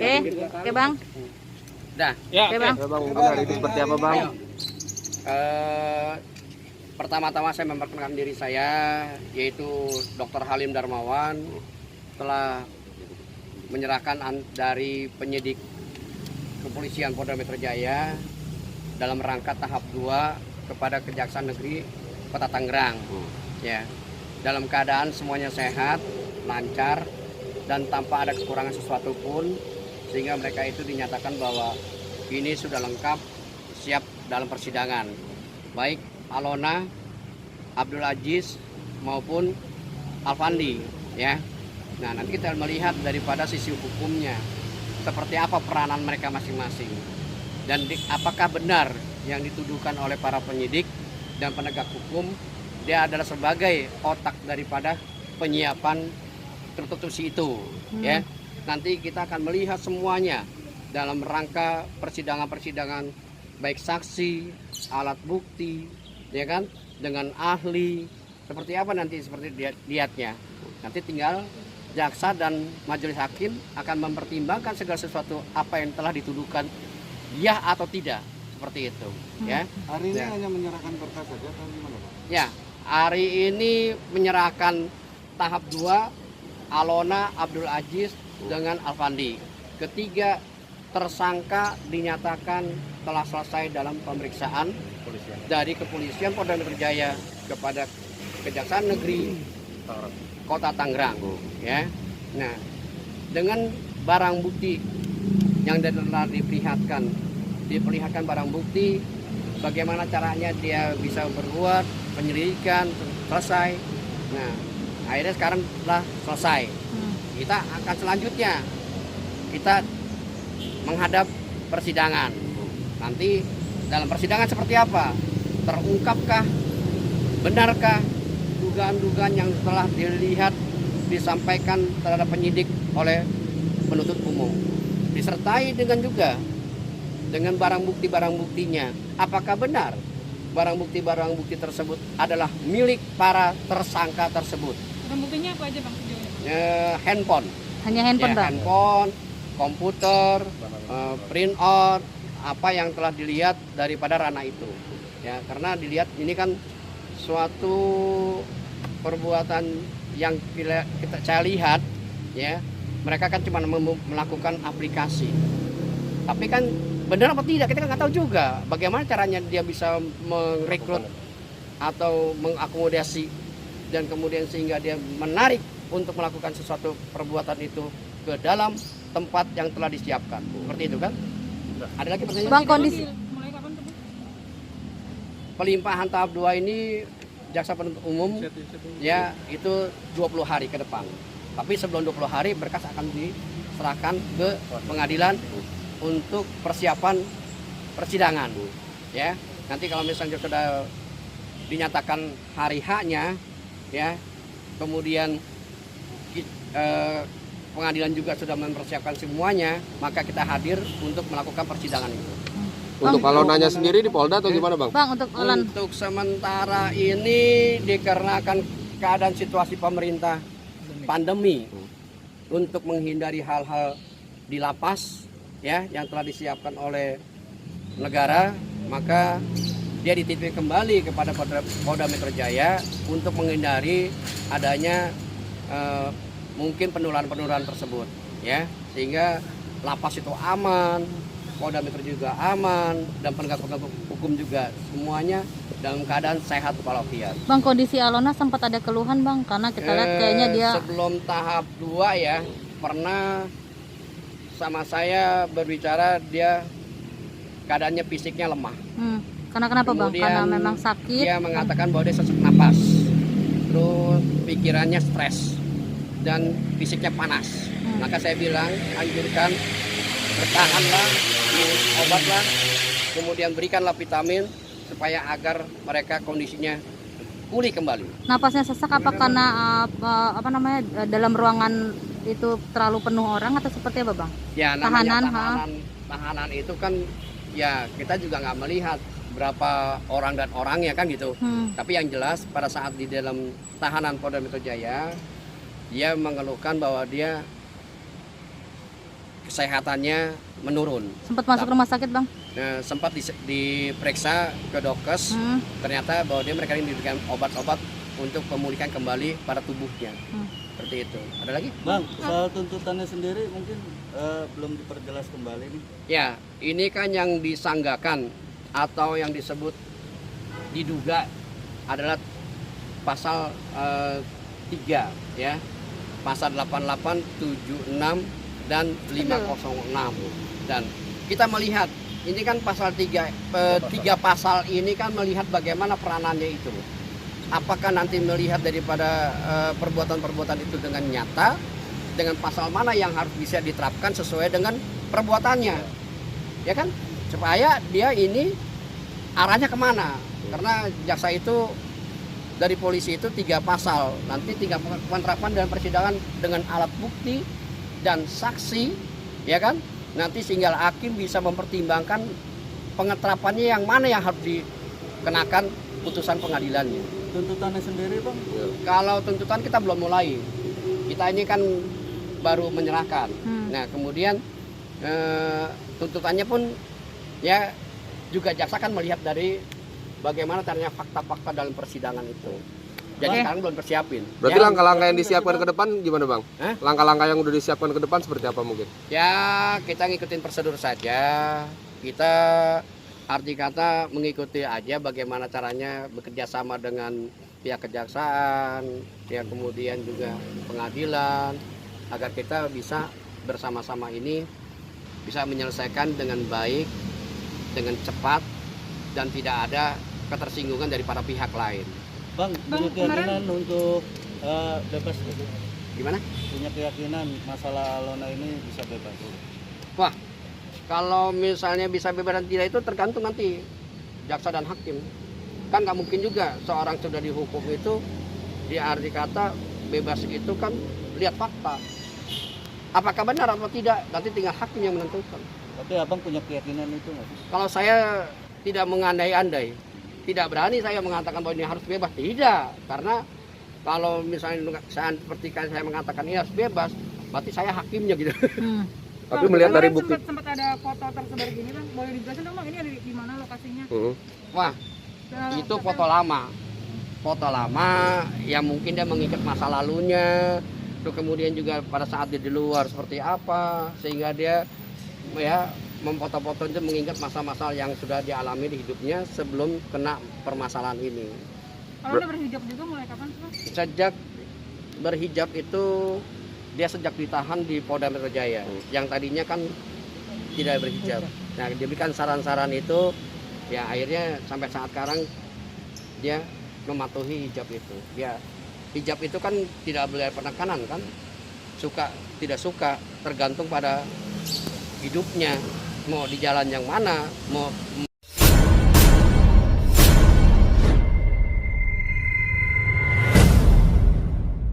Oke Bang. Dah. Ya, Oke Bang. Bang, hari ini seperti apa Bang? Pertama-tama saya memperkenalkan diri saya, yaitu Dr. Halim Darmawan, telah menyerahkan dari penyidik Kepolisian Polda Metro Jaya dalam rangka tahap 2 kepada Kejaksaan Negeri Kota Tangerang. Ya, dalam keadaan semuanya sehat, lancar, dan tanpa ada kekurangan sesuatu pun, sehingga mereka itu dinyatakan bahwa ini sudah lengkap, siap dalam persidangan. Baik Alona, Abdul Aziz maupun Alfandi, ya. Nah, nanti kita melihat daripada sisi hukumnya seperti apa peranan mereka masing-masing, dan apakah benar yang dituduhkan oleh para penyidik dan penegak hukum dia adalah sebagai otak daripada penyiapan rekonstruksi itu, ya. Nanti kita akan melihat semuanya dalam rangka persidangan-persidangan, baik saksi, alat bukti, ya kan, dengan ahli, seperti apa nanti seperti lihatnya. Nanti tinggal jaksa dan majelis hakim akan mempertimbangkan segala sesuatu apa yang telah dituduhkan, ya atau tidak, seperti itu, ya. Hari ini hanya menyerahkan berkas saja atau gimana Bang? Ya, hari ini menyerahkan tahap 2 Alona, Abdul Aziz dengan Alfandi. Ketiga tersangka dinyatakan telah selesai dalam pemeriksaan dari Kepolisian Polda Metro Jaya kepada Kejaksaan Negeri Kota Tangerang, ya. Nah, dengan barang bukti yang telah diperlihatkan barang bukti, bagaimana caranya dia bisa berbuat, penyelidikan selesai. Nah, akhirnya sekarang telah selesai. Kita akan selanjutnya kita menghadap persidangan. Nanti dalam persidangan seperti apa? Terungkapkah, benarkah dugaan-dugaan yang telah dilihat disampaikan terhadap penyidik oleh penuntut umum, disertai dengan juga dengan barang buktinya, apakah benar barang bukti tersebut adalah milik para tersangka tersebut. barang buktinya apa aja Bang? Handphone, Hanya handphone ya, Bang. handphone, komputer, print out, apa yang telah dilihat daripada ranah itu, ya. Karena dilihat ini kan suatu perbuatan yang saya lihat, ya, mereka kan cuma melakukan aplikasi, tapi kan benar apa tidak kita kan nggak tahu juga bagaimana caranya dia bisa merekrut atau mengakomodasi dan kemudian sehingga dia menarik untuk melakukan sesuatu perbuatan itu ke dalam tempat yang telah disiapkan, seperti itu kan. Ada lagi pertanyaan? Bang, kondisi Mulai kapan tuh? Pelimpahan tahap 2 ini jaksa penuntut umum, ya, itu 20 hari ke depan. Tapi sebelum 20 hari berkas akan diserahkan ke pengadilan untuk persiapan persidangan, ya. Nanti kalau misalnya sudah dinyatakan hari H-nya, ya, kemudian pengadilan juga sudah mempersiapkan semuanya, maka kita hadir untuk melakukan persidangan itu. Untuk Alonanya sendiri di Polda atau gimana Bang? Bang untuk Alan. Untuk sementara ini dikarenakan keadaan situasi pemerintah pandemi, untuk menghindari hal-hal di lapas, ya, yang telah disiapkan oleh negara, maka dia dititipkan kembali kepada Polda Metro Jaya untuk menghindari adanya mungkin penularan tersebut, ya, sehingga lapas itu aman, Polda Metro juga aman, dan penegak hukum juga semuanya dalam keadaan sehat walafiat. Bang, kondisi Alona sempat ada keluhan Bang, karena kita lihat kayaknya dia sebelum tahap 2, ya, pernah sama saya berbicara dia keadaannya fisiknya lemah. Karena kenapa Bang? Kemudian Karena memang sakit. Dia mengatakan bahwa dia sesak napas, terus pikirannya stres dan fisiknya panas. Maka saya bilang anjurkan bertahanlah, minum obatlah, kemudian berikanlah vitamin supaya agar mereka kondisinya pulih kembali. Napasnya sesak apa karena dalam ruangan itu terlalu penuh orang atau seperti apa Bang? Ya, namanya Tahanan, tahanan itu kan, ya, kita juga nggak melihat berapa orang dan orangnya kan gitu. Tapi yang jelas pada saat di dalam tahanan Polda Metro Jaya, dia mengeluhkan bahwa dia kesehatannya menurun. Sempat masuk rumah sakit bang? Sempat diperiksa ke dokes, ternyata bahwa mereka ini diberikan obat-obat untuk memulihkan kembali pada tubuhnya. Seperti itu. Ada lagi? Bang, soal tuntutannya sendiri mungkin belum diperjelas kembali nih. Ya, ini kan yang disanggakan atau yang disebut diduga adalah pasal 3 ya. Pasal 88, 76 dan 506. Dan kita melihat ini kan pasal 3 pasal ini kan melihat bagaimana peranannya itu. Apakah nanti melihat daripada perbuatan-perbuatan itu dengan nyata, dengan pasal mana yang harus bisa diterapkan sesuai dengan perbuatannya, ya kan? Supaya dia ini arahnya kemana? Karena jaksa itu dari polisi itu 3 pasal, nanti tinggal penerapan dalam persidangan dengan alat bukti dan saksi, ya kan? Nanti tinggal hakim bisa mempertimbangkan pengeterapannya yang mana yang harus dikenakan putusan pengadilannya. Tuntutannya sendiri bang? Kalau tuntutan kita belum mulai, kita ini kan baru menyerahkan. Nah kemudian tuntutannya pun ya juga jaksa kan melihat dari bagaimana caranya fakta-fakta dalam persidangan itu. Jadi sekarang belum persiapin. Berarti ya, langkah-langkah yang disiapkan ke depan gimana bang? Hah? Langkah-langkah yang udah disiapkan ke depan seperti apa mungkin? Ya kita ngikutin prosedur saja. Kita arti kata mengikuti aja bagaimana caranya bekerja sama dengan pihak kejaksaan, yang kemudian juga pengadilan, agar kita bisa bersama-sama ini bisa menyelesaikan dengan baik, dengan cepat, dan tidak ada ketersinggungan dari para pihak lain. Bang, punya keyakinan untuk bebas gitu? Gimana? Punya keyakinan masalah Alona ini bisa bebas? Wah, kalau misalnya bisa bebas dan tidak itu tergantung nanti jaksa dan hakim. Kan nggak mungkin juga seorang sudah dihukum itu di arti kata bebas itu kan lihat fakta. Apakah benar atau tidak, nanti tinggal hakim yang menentukan. Tapi abang punya keyakinan itu nggak sih? Kalau saya tidak mengandai-andai, tidak berani saya mengatakan bahwa ini harus bebas, tidak. Karena kalau misalnya seperti saya mengatakan ini harus bebas, berarti saya hakimnya gitu. Tapi melihat dari bukti. Sempat ada foto tersebar gini bang, boleh dijelasin dong bang, ini ada di mana lokasinya? Wah, itu foto lama. Foto lama yang mungkin dia mengingat masa lalunya. Terus kemudian juga pada saat dia di luar seperti apa, sehingga dia ya memfoto-foto itu mengingat masa-masa yang sudah dialami di hidupnya sebelum kena permasalahan ini. Kalau udah berhijab juga mulai kapan sih bang? Sejak berhijab itu dia sejak ditahan di Polda Metro Jaya, yang tadinya kan tidak berhijab. Nah, diberikan saran-saran itu, ya akhirnya sampai saat sekarang dia mematuhi hijab itu. Ya, hijab itu kan tidak boleh penekanan kan, suka tidak suka tergantung pada hidupnya, mau di jalan yang mana, mau